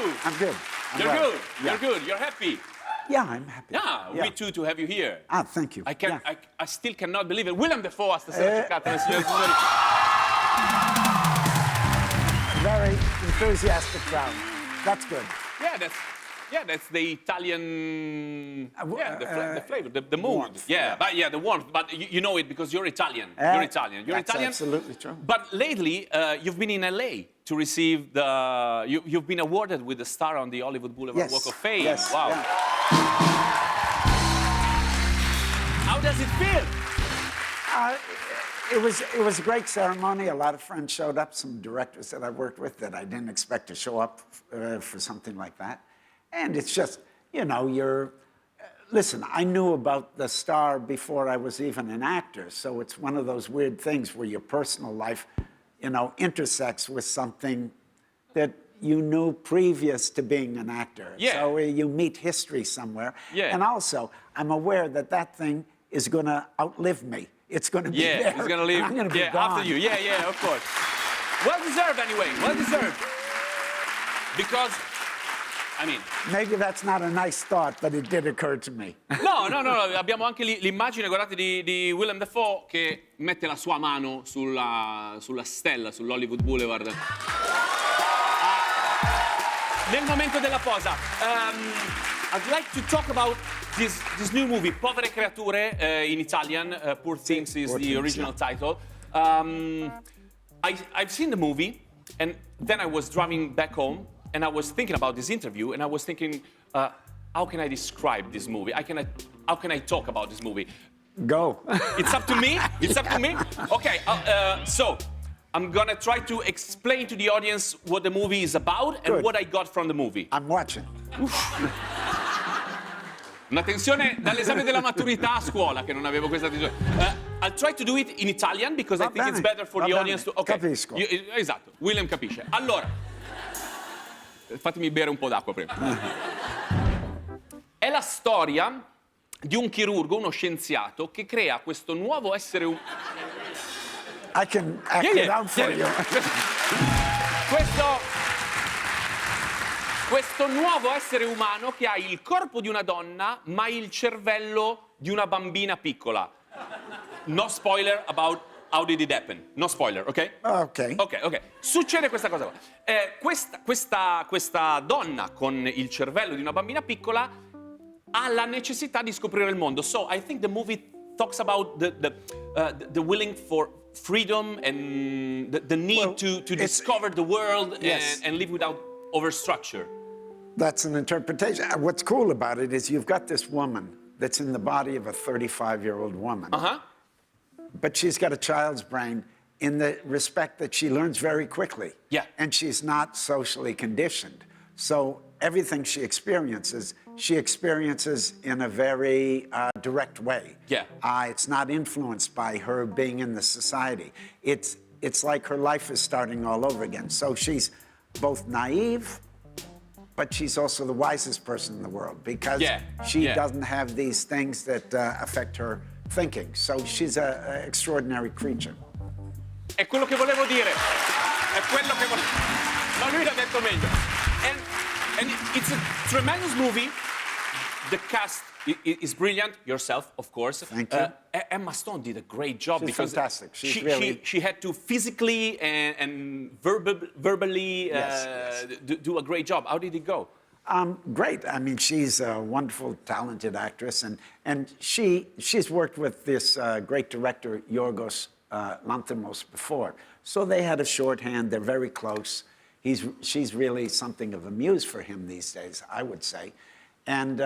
you? I'm good. You're well. good. Yeah. You're good. You're happy. Yeah, I'm happy. Yeah, me too to have you here. Ah, thank you. I still cannot believe it. Willem Dafoe, Stasera, Cattelan, signore e signori. Very enthusiastic crowd. That's good. That's the Italian, the flavor, the mood. Warmth, the warmth. But you know it because you're Italian. You're Italian. That's absolutely true. But lately, you've been in LA to receive the. You've been awarded with the star on the Hollywood Boulevard Walk of Fame. Yes. Wow. Yeah. How does it feel? It was a great ceremony. A lot of friends showed up. Some directors that I worked with that I didn't expect to show up for something like that. And it's just, you know, listen, I knew about the star before I was even an actor. So it's one of those weird things where your personal life, you know, intersects with something that you knew previous to being an actor. Yeah. So you meet history somewhere. Yeah. And also, I'm aware that that thing is going to outlive me. It's going to be there. It's going to leave. I'm going to be gone. After you. Yeah, of course. Well deserved, anyway. Well deserved. Because, I mean... Maybe that's not a nice thought, but it did occur to me. No. Abbiamo anche l'immagine, guardate, di Willem Dafoe che mette la sua mano sulla stella, sull'Hollywood Boulevard. Nel momento della posa. I'd like to talk about this new movie, Povere Creature, in Italian. Poor Things is the original title. I've seen the movie, and then I was driving back home, and I was thinking about this interview, and I was thinking, how can I describe this movie? How can I talk about this movie? Go. It's up to me? It's up to me? Okay, so I'm gonna try to explain to the audience what the movie is about and what I got from the movie. I'm watching. Una tensione dall'esame della maturità a scuola che non avevo questa tensione. I'll try to do it in Italian because I think it's better for the audience to... Okay. Capisco. Esatto, Willem capisce. Allora, fatemi bere un po' d'acqua prima. È la storia di un chirurgo, uno scienziato, che crea questo nuovo essere umano. I can act it out for you. Questo nuovo essere umano che ha il corpo di una donna, ma il cervello di una bambina piccola. No spoiler about how did it happen. No spoiler, ok? Ok. Ok. Succede questa cosa qua. Questa donna con il cervello di una bambina piccola ha la necessità di scoprire il mondo. So I think the movie talks about the willing for freedom and the need to discover the world and live without overstructure. That's an interpretation. What's cool about it is you've got this woman that's in the body of a 35-year-old woman. But she's got a child's brain in the respect that she learns very quickly. Yeah. And she's not socially conditioned. So everything she experiences in a very direct way. Yeah. It's not influenced by her being in the society. It's like her life is starting all over again. So she's both naive, but she's also the wisest person in the world because she doesn't have these things that affect her thinking. So she's an extraordinary creature. È quello che volevo dire. È quello che volevo. Ma lui l'ha detto meglio. And it's a tremendous movie. The cast is brilliant. Yourself, of course. Thank you. Emma Stone did a great job. She's because fantastic. She had to physically and verbally do a great job. How did it go? Great. I mean, she's a wonderful, talented actress, and she's worked with this great director, Yorgos Lanthimos, before. So they had a shorthand. They're very close. She's really something of a muse for him these days, I would say. And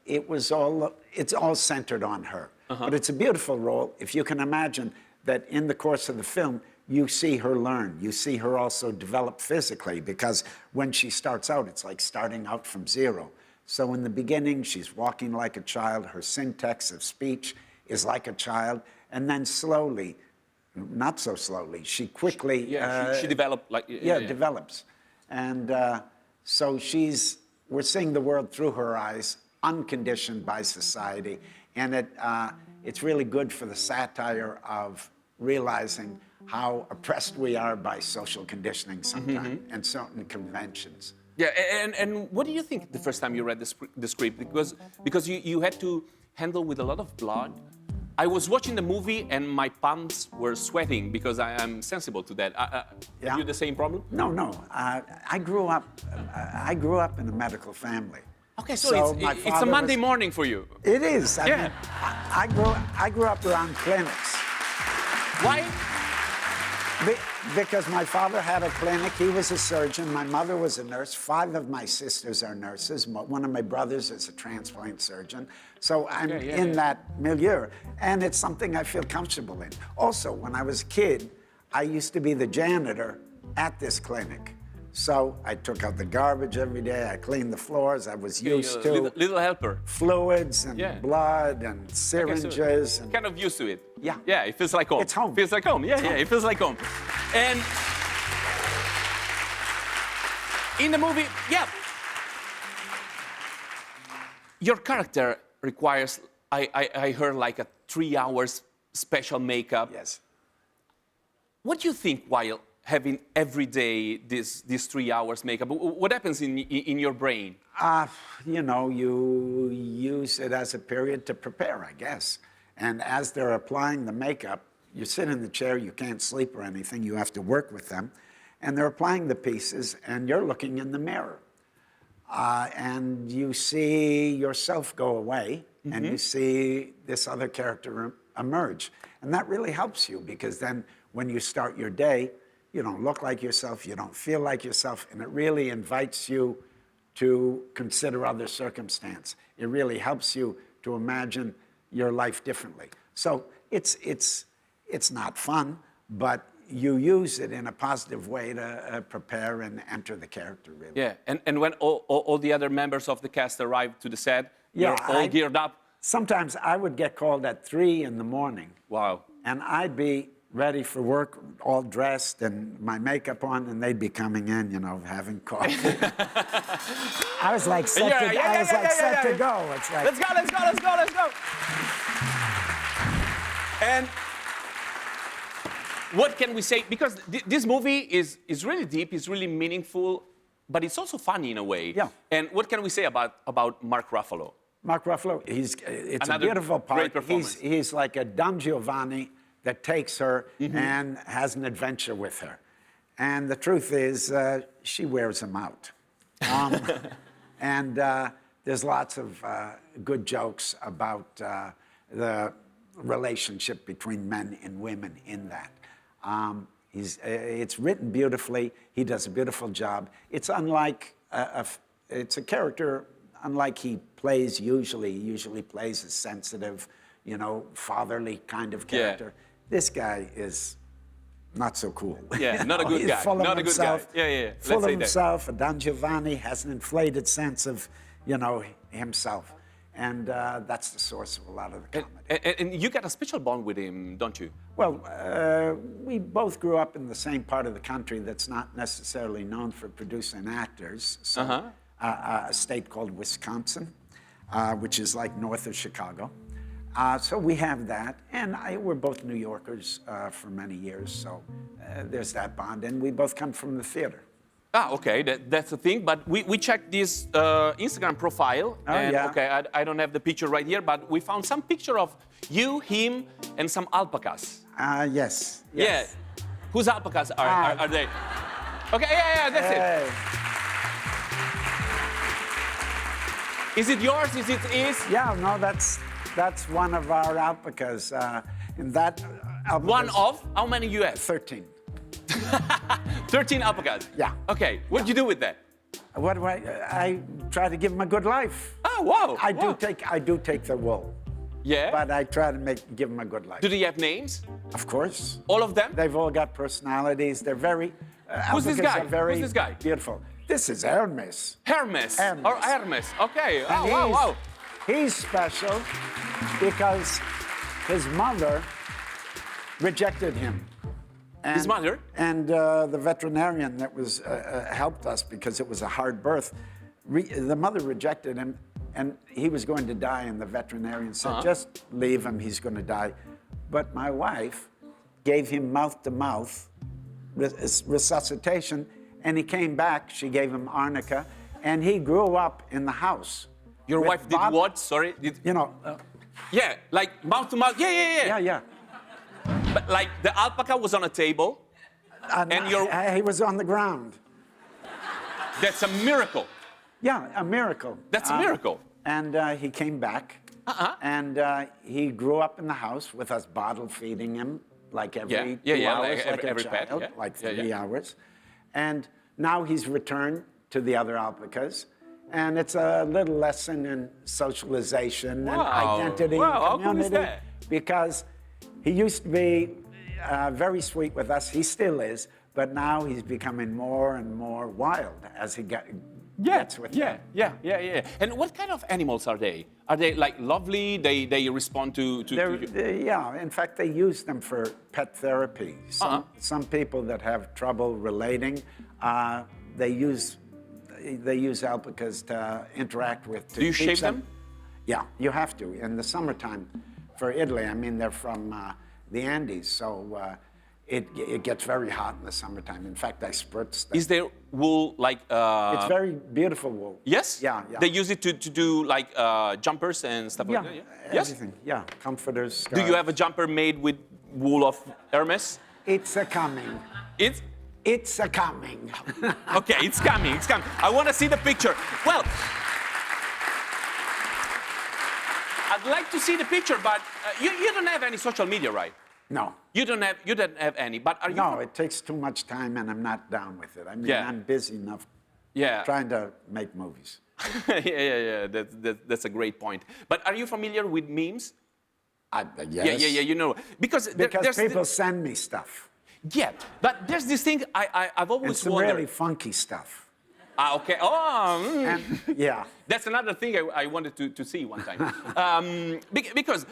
it's all centered on her. But it's a beautiful role. If you can imagine that in the course of the film, you see her learn. You see her also develop physically, because when she starts out, it's like starting out from zero. So in the beginning, she's walking like a child. Her syntax of speech is like a child. And then slowly, not so slowly, she quickly... she developed like... develops. And so we're seeing the world through her eyes, unconditioned by society. And it's really good for the satire of realizing how oppressed we are by social conditioning sometimes and certain conventions. Yeah, and what do you think the first time you read the script? Because you had to handle with a lot of blood. I was watching the movie and my palms were sweating because I am sensible to that. Yeah. Have you the same problem? No, no. I grew up. I grew up in a medical family. Okay, so my it's a father Monday was- morning for you. It is. I Yeah. mean, I grew up around clinics. Why? Because my father had a clinic, he was a surgeon, my mother was a nurse, 5 of my sisters are nurses, one of my brothers is a transplant surgeon, so I'm in that milieu, and it's something I feel comfortable in. Also, when I was a kid, I used to be the janitor at this clinic. So I took out the garbage every day, I cleaned the floors, I was used to Little helper. fluids and Yeah. blood and Okay, so syringes. and kind of used to it. Yeah. Yeah, it feels like home. It's home. Feels like home. Yeah, It's home. it feels like home. And in the movie, yeah, your character requires, I heard, like a 3 hours special makeup. Yes. What do you think while having every day these 3 hours makeup? What happens in your brain? You know, you use it as a period to prepare, I guess. And as they're applying the makeup, you sit in the chair, you can't sleep or anything, you have to work with them. And they're applying the pieces, and you're looking in the mirror. And you see yourself go away, and you see this other character emerge. And that really helps you, because then when you start your day, you don't look like yourself, you don't feel like yourself, and it really invites you to consider other circumstance. It really helps you to imagine your life differently. So it's not fun, but you use it in a positive way to prepare and enter the character, really. Yeah, and when all the other members of the cast arrive to the set, you're all geared up. Sometimes I would get called at 3 in the morning. Wow. And I'd be ready for work, all dressed and my makeup on, and they'd be coming in, you know, having coffee. I was like set to go. It's like, let's go. And what can we say? Because this movie is really deep, it's really meaningful, but it's also funny in a way. Yeah. And what can we say about Mark Ruffalo? Mark Ruffalo, it's Another a beautiful part. great performance. He's like a Don Giovanni that takes her and has an adventure with her. And the truth is, she wears him out. And there's lots of good jokes about the relationship between men and women in that. It's written beautifully. He does a beautiful job. It's unlike, it's a character unlike he plays usually. He usually plays a sensitive, you know, fatherly kind of character. Yeah. This guy is not so cool. Yeah, not a good He's guy. full of Not himself, a good guy. Yeah. Full Let's of say that. himself. Don Giovanni has an inflated sense of, you know, himself. And that's the source of a lot of the comedy. And you got a special bond with him, don't you? Well, we both grew up in the same part of the country that's not necessarily known for producing actors. So, a state called Wisconsin, which is like north of Chicago. So we have that, and we're both New Yorkers for many years, so there's that bond, and we both come from the theater. Okay, that's the thing, but we checked this Instagram profile, okay, I don't have the picture right here, but we found some picture of you, him, and some alpacas. Yes. Yeah. Whose alpacas are they? Okay, yeah, that's it. Is it yours? Is it his? Yeah, no, that's one of our alpacas. And that alpacas, One of? How many you have? 13. 13 alpacas? Yeah. Okay, what'd you do with that? What do I try to give them a good life. Oh, wow. I do take their wool. Yeah? But I try to give them a good life. Do they have names? Of course. All of them? They've all got personalities. They're very... Who's this alpacas guy? are very Who's this guy? Beautiful. This is Hermes. Hermes. Hermes. Or Hermes. Okay. And Oh, wow. He's special because his mother rejected him. And, His mother? And the veterinarian that was helped us because it was a hard birth, the mother rejected him, and he was going to die, and the veterinarian said, just leave him, he's going to die. But my wife gave him mouth-to-mouth resuscitation, and he came back. She gave him arnica, and he grew up in the house. Your with wife did what? Sorry? You know, Yeah, like mouth to mouth. yeah. But like the alpaca was on a table. And he was on the ground. That's a miracle. Yeah, a miracle. That's a miracle. And he came back, and he grew up in the house with us bottle feeding him like every 2 hours, like every a pet, child, yeah. like 3 hours. And now he's returned to the other alpacas, and it's a little lesson in socialization and identity and How cool is community. that? Because he used to be very sweet with us, he still is, but now he's becoming more and more wild as he gets with them. Yeah. And what kind of animals are they? Are they like lovely? They respond to you? Yeah, in fact, they use them for pet therapy. Some people that have trouble relating, they use alpacas to interact with. Do you shave them? Yeah, you have to. In the summertime, for Italy, I mean, they're from the Andes, so it gets very hot in the summertime. In fact, I spritz them. Is there wool like? It's very beautiful wool. Yes. Yeah. They use it to do like jumpers and stuff like that. Yeah. Yes. Everything. Yeah, comforters. Do you have a jumper made with wool of Hermes? It's a coming. It's a coming. Okay, it's coming. I want to see the picture. Well, I'd like to see the picture, but you don't have any social media, right? No. You don't have any, but are you? No, it takes too much time, and I'm not down with it. I mean, I'm busy enough trying to make movies. Yeah. That's a great point. But are you familiar with memes? Yes. Yeah. You know, because people send me stuff. Yeah, but there's this thing I've always and some wondered. really funky stuff. Okay. And, yeah. That's another thing I wanted to see one time. Because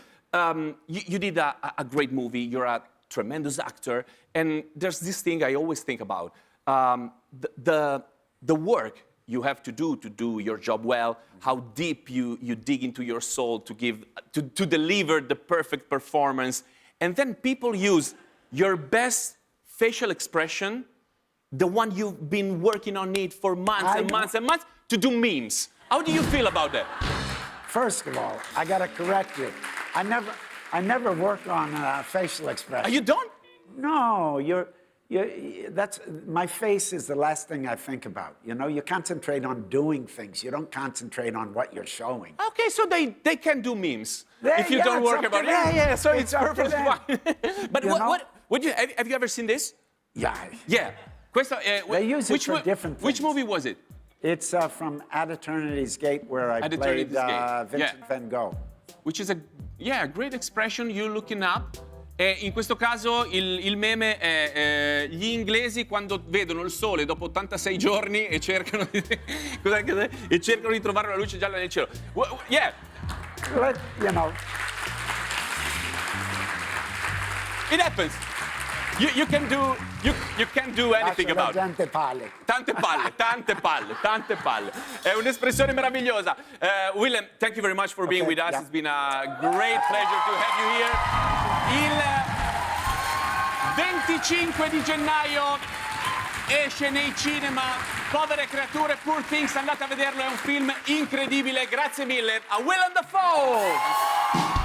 you did a great movie. You're a tremendous actor. And there's this thing I always think about. The work you have to do your job well, how deep you dig into your soul to deliver the perfect performance. And then people use your best facial expression, the one you've been working on it for months and months, to do memes. How do you feel about that? First of all, I got to correct you. I never work on facial expression. You don't? No, that's my face is the last thing I think about. You know, you concentrate on doing things. You don't concentrate on what you're showing. Okay, so they can do memes if you don't work about it. Yeah. So it's perfectly fine. But have you ever seen this? Yeah. Yeah. They use it for different things. Which movie was it? It's from At Eternity's Gate, where I played Vincent Van Gogh. Which is a great expression. You're looking up. In questo caso il meme è gli inglesi quando vedono il sole dopo 86 giorni e cercano di trovare la luce gialla nel cielo. Yeah. You know. It happens. You can do anything about it. Tante palle. È un'espressione meravigliosa. Willem, thank you very much for being with us. It's been a great pleasure to have you here. Il 25 di gennaio esce nei cinema Povere creature, Poor Things. Andate a vederlo, è un film incredibile. Grazie mille a Willem Dafoe.